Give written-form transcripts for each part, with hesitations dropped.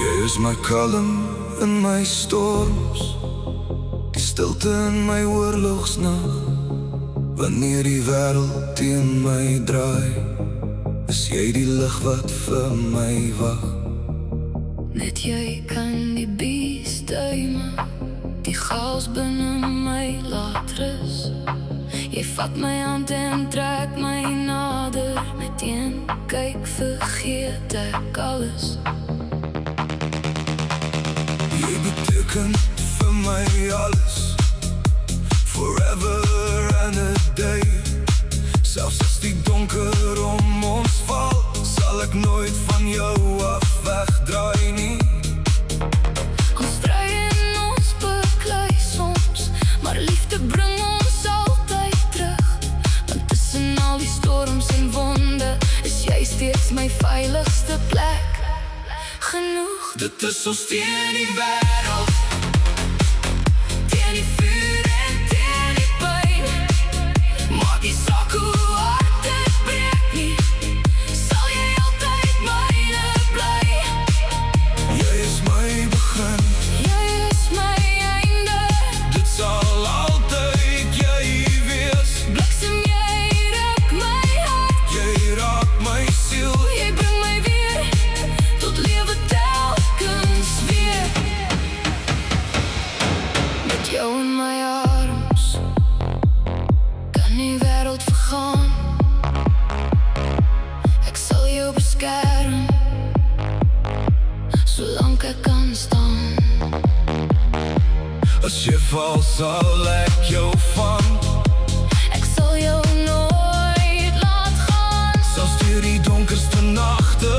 Jy is my kalm in my storms, die stilte in my oorlogsnag. Wanneer die wêreld teen my draai, is jy die lig wat vir my wag. Net jy kan die bees duime, die chaos binne my laat rus. Jy vat my hand en trek my nader, met een kyk vergeet ek alles. Jy beteken vir my alles, forever and a day. Selfs as die donker om ons val, sal ek nooit van jou af wegdraai nie. Ons stry en ons beklei soms, maar liefde bring ons altyd terug. Want tussen al die storms en wonde, is jy steeds my veiligste plek. Genoeg, dit is ons teen die wêreld, teen die vuur en teen die pyn. Maak nie saak hoe hard dit breek nie, sal jy altyd myne bly. Jy is my begin, jy is my einde. dit sal altyd jy wees. Bliksem, jy raak my hart, Jy raak my siel, jy bring my weer tot lewe telkens weer. Met jou in my arms kan die wêreld vergaan. Ek sal jou beskerm, solank ek kan staan. as jy val sal ek jou vang. Ek sal jou nooit laat gaan, Selfs deur die donkerste nagte,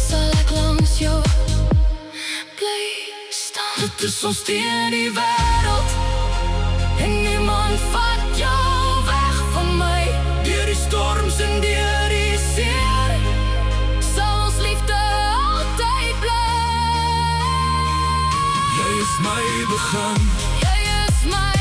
sal ek langs jou bly staan. dit is ons teen die wêreld, En niemand vat jou weg van my. deur die storms en deur die seer. Sal ons liefde altyd bly. Jy is my begin, Jy is my